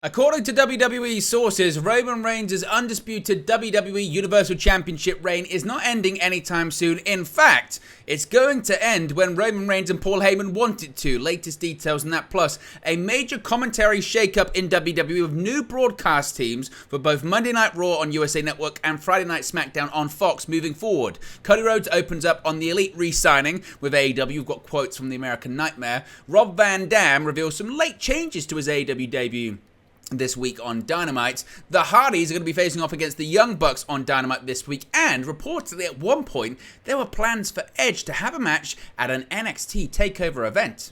According to WWE sources, Roman Reigns' undisputed WWE Universal Championship reign is not ending anytime soon. In fact, it's going to end when Roman Reigns and Paul Heyman want it to. Latest details on that, plus a major commentary shakeup in WWE with new broadcast teams for both Monday Night Raw on USA Network and Friday Night SmackDown on Fox moving forward. Cody Rhodes opens up on the Elite re-signing with AEW. We've got quotes from the American Nightmare. Rob Van Dam reveals some late changes to his AEW debut this week on Dynamite. The Hardys are going to be facing off against the Young Bucks on Dynamite this week, and reportedly at one point there were plans for Edge to have a match at an NXT TakeOver event.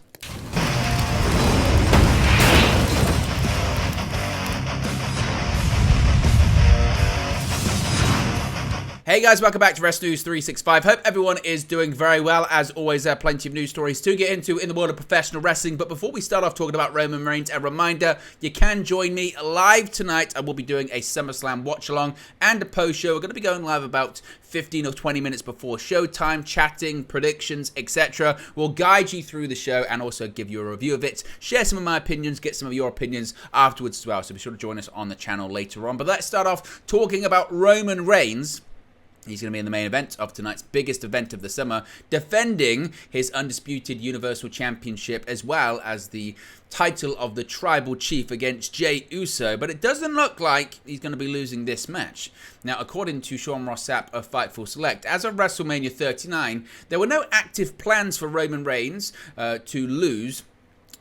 Hey guys, welcome back to Wrest News 365. Hope everyone is doing very well. As always, there are plenty of news stories to get into in the world of professional wrestling. But before we start off talking about Roman Reigns, a reminder, you can join me live tonight. I will be doing a SummerSlam watch-along and a post-show. We're going to be going live about 15 or 20 minutes before showtime, chatting, predictions, etc. We'll guide you through the show and also give you a review of it, share some of my opinions, get some of your opinions afterwards as well. So be sure to join us on the channel later on. But let's start off talking about Roman Reigns. He's going to be in the main event of tonight's biggest event of the summer, defending his undisputed Universal Championship as well as the title of the Tribal Chief against Jey Uso. But it doesn't look like he's going to be losing this match. Now, according to Sean Ross Sapp of Fightful Select, as of WrestleMania 39, there were no active plans for Roman Reigns to lose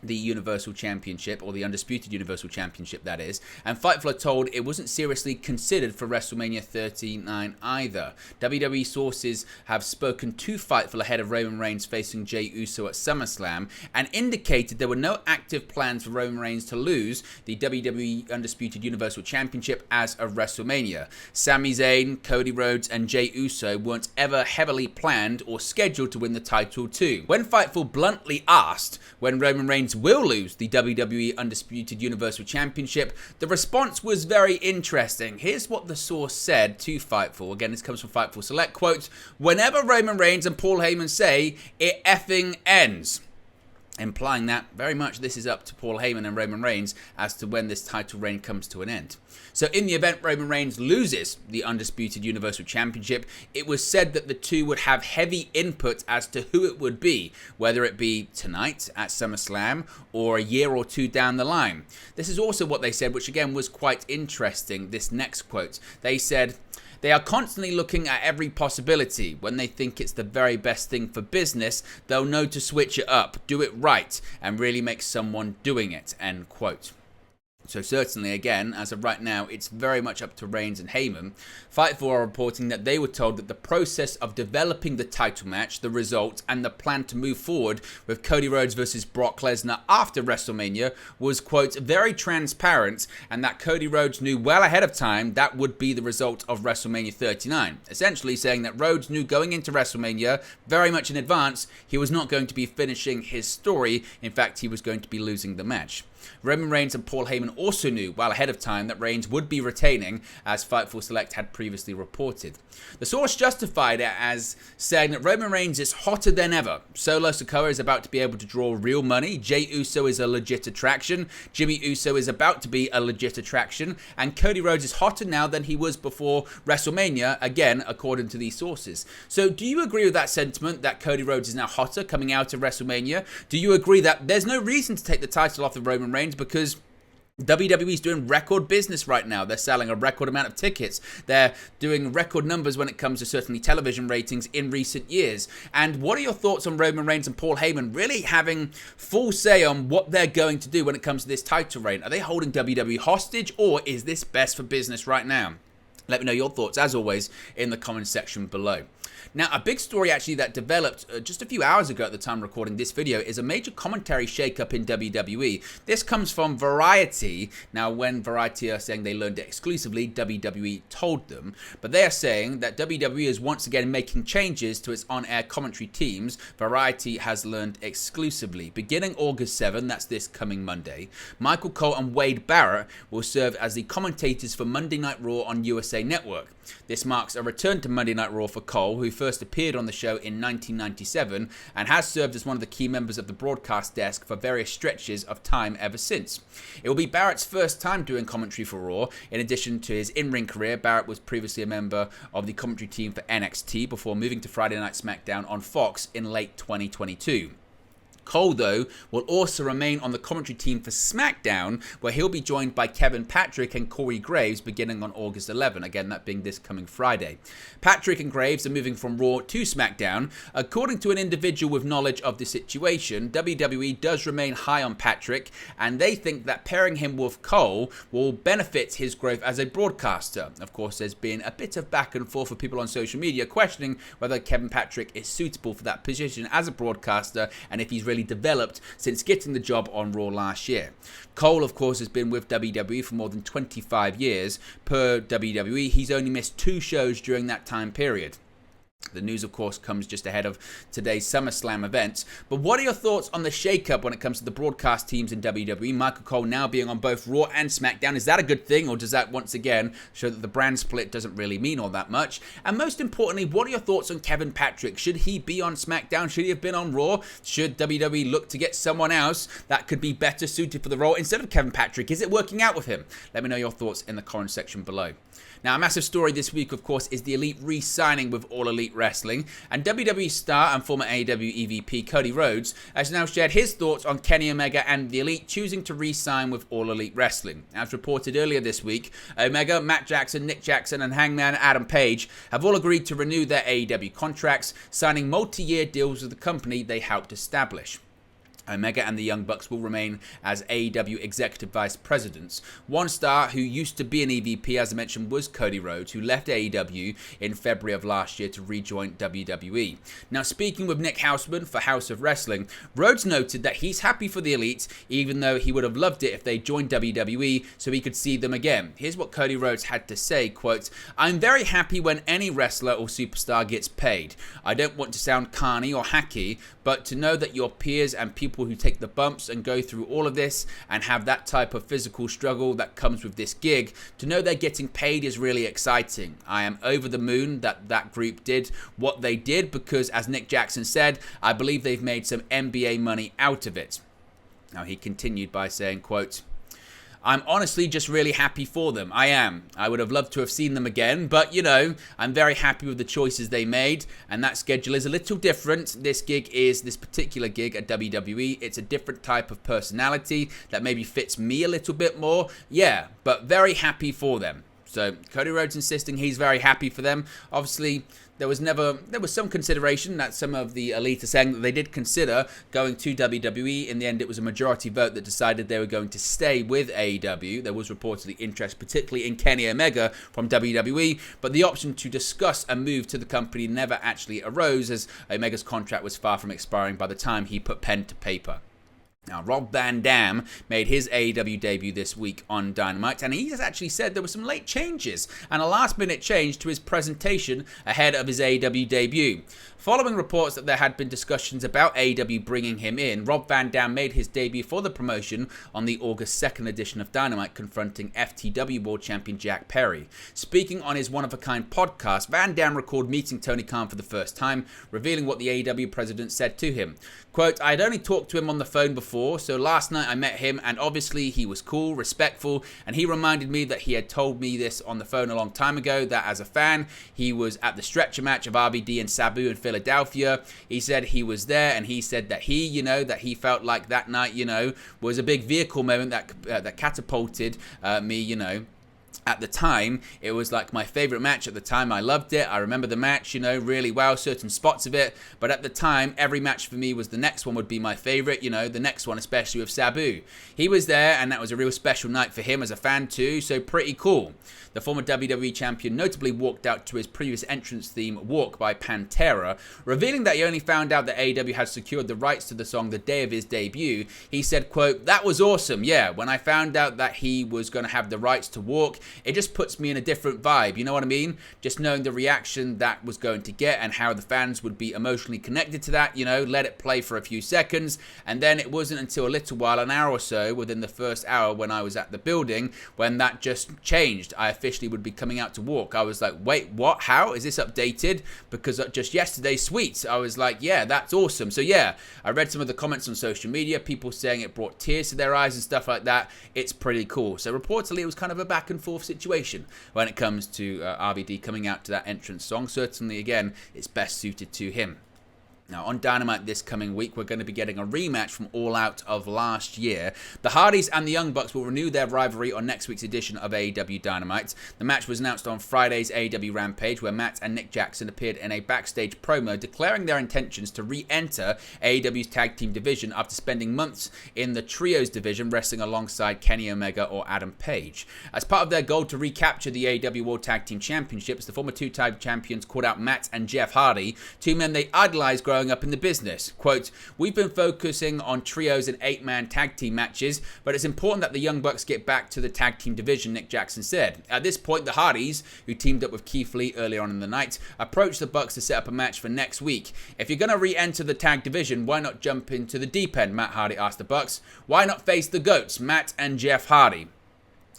the Universal Championship, or the Undisputed Universal Championship, that is. And Fightful are told it wasn't seriously considered for WrestleMania 39 either. WWE sources have spoken to Fightful ahead of Roman Reigns facing Jey Uso at SummerSlam and indicated there were no active plans for Roman Reigns to lose the WWE Undisputed Universal Championship as of WrestleMania. Sami Zayn, Cody Rhodes, and Jey Uso weren't ever heavily planned or scheduled to win the title too. When Fightful bluntly asked when Roman Reigns will lose the WWE Undisputed Universal Championship, the response was very interesting. Here's what the source said to Fightful. Again, this comes from Fightful Select. Quote, "Whenever Roman Reigns and Paul Heyman say, it effing ends." Implying that very much this is up to Paul Heyman and Roman Reigns as to when this title reign comes to an end. So in the event Roman Reigns loses the Undisputed Universal Championship, it was said that the two would have heavy input as to who it would be, whether it be tonight at SummerSlam or a year or two down the line. This is also what they said, which again was quite interesting, this next quote. They said, "They are constantly looking at every possibility. When they think it's the very best thing for business, they'll know to switch it up, do it right, and really make someone doing it," end quote. So certainly, again, as of right now, it's very much up to Reigns and Heyman. Fightful are reporting that they were told that the process of developing the title match, the result, and the plan to move forward with Cody Rhodes versus Brock Lesnar after WrestleMania was, quote, very transparent, and that Cody Rhodes knew well ahead of time that would be the result of WrestleMania 39. Essentially saying that Rhodes knew going into WrestleMania, very much in advance, he was not going to be finishing his story. In fact, he was going to be losing the match. Roman Reigns and Paul Heyman also knew well ahead of time that Reigns would be retaining, as Fightful Select had previously reported. The source justified it as saying that Roman Reigns is hotter than ever. Solo Sikoa is about to be able to draw real money. Jey Uso is a legit attraction. Jimmy Uso is about to be a legit attraction. And Cody Rhodes is hotter now than he was before WrestleMania, again, according to these sources. So do you agree with that sentiment, that Cody Rhodes is now hotter coming out of WrestleMania? Do you agree that there's no reason to take the title off of Roman Reigns because WWE is doing record business right now? They're selling a record amount of tickets. They're doing record numbers when it comes to certainly television ratings in recent years. And what are your thoughts on Roman Reigns and Paul Heyman really having full say on what they're going to do when it comes to this title reign? Are they holding WWE hostage, or is this best for business right now? Let me know your thoughts, as always, in the comment section below. Now, a big story actually that developed just a few hours ago at the time recording this video is a major commentary shakeup in WWE. This comes from Variety. Now, when Variety are saying they learned it exclusively, WWE told them. But they are saying that WWE is once again making changes to its on-air commentary teams. Variety has learned exclusively. Beginning August 7, that's this coming Monday, Michael Cole and Wade Barrett will serve as the commentators for Monday Night Raw on USA Network. This marks a return to Monday Night Raw for Cole, who who first appeared on the show in 1997 and has served as one of the key members of the broadcast desk for various stretches of time ever since. It will be Barrett's first time doing commentary for Raw. In addition to his in-ring career, Barrett was previously a member of the commentary team for NXT before moving to Friday Night SmackDown on Fox in late 2022. Cole, though, will also remain on the commentary team for SmackDown, where he'll be joined by Kevin Patrick and Corey Graves beginning on August 11, again that being this coming Friday. Patrick and Graves are moving from Raw to SmackDown. According to an individual with knowledge of the situation, WWE does remain high on Patrick, and they think that pairing him with Cole will benefit his growth as a broadcaster. Of course, there's been a bit of back and forth with people on social media questioning whether Kevin Patrick is suitable for that position as a broadcaster and if he's really developed since getting the job on Raw last year. Cole, of course, has been with WWE for more than 25 years. Per WWE, he's only missed 2 shows during that time period. The news, of course, comes just ahead of today's SummerSlam events. But what are your thoughts on the shake-up when it comes to the broadcast teams in WWE? Michael Cole now being on both Raw and SmackDown. Is that a good thing, or does that once again show that the brand split doesn't really mean all that much? And most importantly, what are your thoughts on Kevin Patrick? Should he be on SmackDown? Should he have been on Raw? Should WWE look to get someone else that could be better suited for the role instead of Kevin Patrick? Is it working out with him? Let me know your thoughts in the comment section below. Now, a massive story this week, of course, is the Elite re-signing with All Elite Wrestling. And WWE star and former AEW EVP Cody Rhodes has now shared his thoughts on Kenny Omega and the Elite choosing to re-sign with All Elite Wrestling. As reported earlier this week, Omega, Matt Jackson, Nick Jackson, and Hangman Adam Page have all agreed to renew their AEW contracts, signing multi-year deals with the company they helped establish. Omega and the Young Bucks will remain as AEW Executive Vice Presidents. One star who used to be an EVP, as I mentioned, was Cody Rhodes, who left AEW in February of last year to rejoin WWE. Now, speaking with Nick Hausman for House of Wrestling, Rhodes noted that he's happy for the Elite, even though he would have loved it if they joined WWE so he could see them again. Here's what Cody Rhodes had to say, quote, "I'm very happy when any wrestler or superstar gets paid. I don't want to sound carny or hacky, but to know that your peers and people who take the bumps and go through all of this and have that type of physical struggle that comes with this gig, to know they're getting paid is really exciting. I am over the moon that group did what they did because, as Nick Jackson said, I believe they've made some NBA money out of it." Now, he continued by saying, quote, "I'm honestly just really happy for them. I am. I would have loved to have seen them again, but, you know, I'm very happy with the choices they made, and that schedule is a little different. This particular gig at WWE, it's a different type of personality that maybe fits me a little bit more. Yeah, but very happy for them." So Cody Rhodes insisting he's very happy for them. Obviously, there was some consideration that some of the Elite are saying that they did consider going to WWE. In the end, it was a majority vote that decided they were going to stay with AEW. There was reportedly interest, particularly in Kenny Omega from WWE, but the option to discuss a move to the company never actually arose, as Omega's contract was far from expiring by the time he put pen to paper. Now, Rob Van Dam made his AEW debut this week on Dynamite, and he has actually said there were some late changes and a last-minute change to his presentation ahead of his AEW debut. Following reports that there had been discussions about AEW bringing him in, Rob Van Dam made his debut for the promotion on the August 2nd edition of Dynamite, confronting FTW World Champion Jack Perry. Speaking on his one-of-a-kind podcast, Van Dam recalled meeting Tony Khan for the first time, revealing what the AEW president said to him. Quote, "I had only talked to him on the phone before, so last night I met him, and obviously he was cool, respectful, and he reminded me that he had told me this on the phone a long time ago, that as a fan, he was at the stretcher match of RVD and Sabu in Philadelphia. He said he was there, and he said that that he felt like that night, was a big vehicle moment that catapulted me, At the time, it was like my favorite match at the time. I loved it. I remember the match, really well, certain spots of it. But at the time, every match for me was the next one would be my favorite, the next one, especially with Sabu. He was there, and that was a real special night for him as a fan too, so pretty cool." The former WWE champion notably walked out to his previous entrance theme, Walk by Pantera, revealing that he only found out that AEW had secured the rights to the song the day of his debut. He said, quote, "That was awesome. Yeah, when I found out that he was going to have the rights to Walk, it just puts me in a different vibe, you know what I mean? Just knowing the reaction that was going to get and how the fans would be emotionally connected to that, you know, let it play for a few seconds, and then it wasn't until a little while, an hour or so, within the first hour when I was at the building, when that just changed. I officially would be coming out to walk. I was like, wait, what? How? Is this updated? Because just yesterday, sweet. I was like, yeah, that's awesome. So yeah, I read some of the comments on social media, people saying it brought tears to their eyes and stuff like that. It's pretty cool. So reportedly, it was kind of a back and forth situation when it comes to RVD coming out to that entrance song. Certainly, again, it's best suited to him. Now, on Dynamite this coming week, we're going to be getting a rematch from All Out of last year. The Hardys and the Young Bucks will renew their rivalry on next week's edition of AEW Dynamite. The match was announced on Friday's AEW Rampage, where Matt and Nick Jackson appeared in a backstage promo declaring their intentions to re-enter AEW's tag team division after spending months in the Trios division, wrestling alongside Kenny Omega or Adam Page. As part of their goal to recapture the AEW World Tag Team Championships, the former two-time champions called out Matt and Jeff Hardy, two men they idolized growing up in the business. Quote, "We've been focusing on trios and 8-man tag team matches, but it's important that the Young Bucks get back to the tag team division," Nick Jackson said. At this point, the Hardys, who teamed up with Keith Lee earlier on in the night, approached the Bucks to set up a match for next week. "If you're going to re-enter the tag division, why not jump into the deep end?" Matt Hardy asked the Bucks. "Why not face the GOATs, Matt and Jeff Hardy?"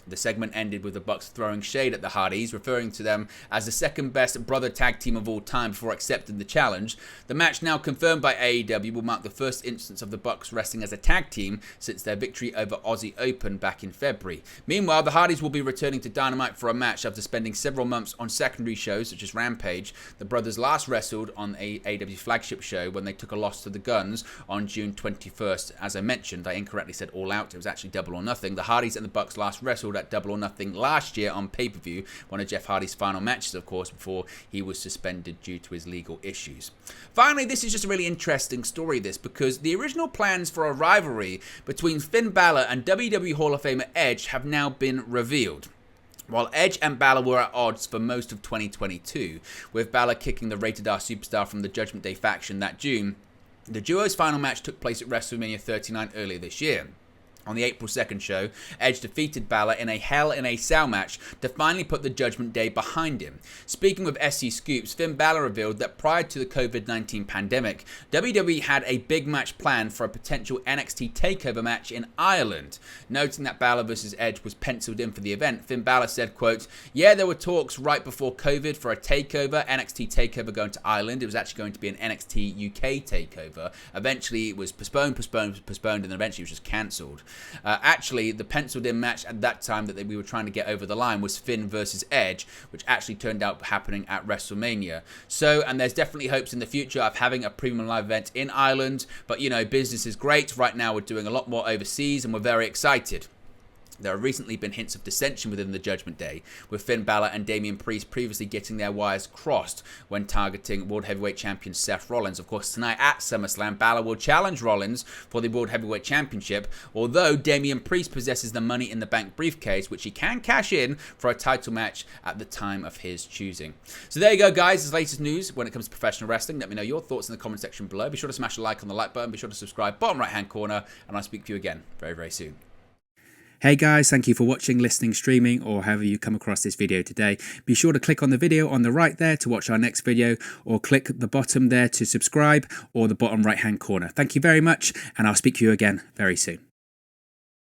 The segment ended with the Bucks throwing shade at the Hardys, referring to them as the second best brother tag team of all time before accepting the challenge. The match, now confirmed by AEW, will mark the first instance of the Bucks wrestling as a tag team since their victory over Aussie Open back in February. Meanwhile, the Hardys will be returning to Dynamite for a match after spending several months on secondary shows such as Rampage. The brothers last wrestled on AEW's flagship show when they took a loss to the Guns on June 21st. As I mentioned, I incorrectly said All Out. It was actually Double or Nothing. The Hardys and the Bucks last wrestled at Double or Nothing last year on pay-per-view, one of Jeff Hardy's final matches, of course, before he was suspended due to his legal issues. Finally, this is just a really interesting story, this, because the original plans for a rivalry between Finn Balor and WWE Hall of Famer Edge have now been revealed. While Edge and Balor were at odds for most of 2022, with Balor kicking the Rated R superstar from the Judgment Day faction that June, the duo's final match took place at WrestleMania 39 earlier this year. On the April 2nd show, Edge defeated Balor in a Hell in a Cell match to finally put the Judgment Day behind him. Speaking with SC Scoops, Finn Balor revealed that prior to the COVID-19 pandemic, WWE had a big match planned for a potential NXT TakeOver match in Ireland. Noting that Balor vs. Edge was penciled in for the event, Finn Balor said, quote, "Yeah, there were talks right before COVID for a TakeOver, NXT TakeOver going to Ireland. It was actually going to be an NXT UK TakeOver. Eventually, it was postponed, and then eventually it was just cancelled. Actually, the penciled-in match at that time that we were trying to get over the line was Finn versus Edge, which actually turned out happening at WrestleMania. So, and there's definitely hopes in the future of having a premium live event in Ireland, but, you know, business is great. Right now, we're doing a lot more overseas, and we're very excited." There have recently been hints of dissension within the Judgment Day, with Finn Balor and Damian Priest previously getting their wires crossed when targeting World Heavyweight Champion Seth Rollins. Of course, tonight at SummerSlam, Balor will challenge Rollins for the World Heavyweight Championship, although Damian Priest possesses the Money in the Bank briefcase, which he can cash in for a title match at the time of his choosing. So there you go, guys. This latest news when it comes to professional wrestling. Let me know your thoughts in the comment section below. Be sure to smash a like on the like button. Be sure to subscribe, bottom right-hand corner, and I'll speak to you again very, very soon. Hey guys, thank you for watching, listening, streaming, or however you come across this video today. Be sure to click on the video on the right there to watch our next video, or click the bottom there to subscribe, or the bottom right hand corner. Thank you very much, and I'll speak to you again very soon.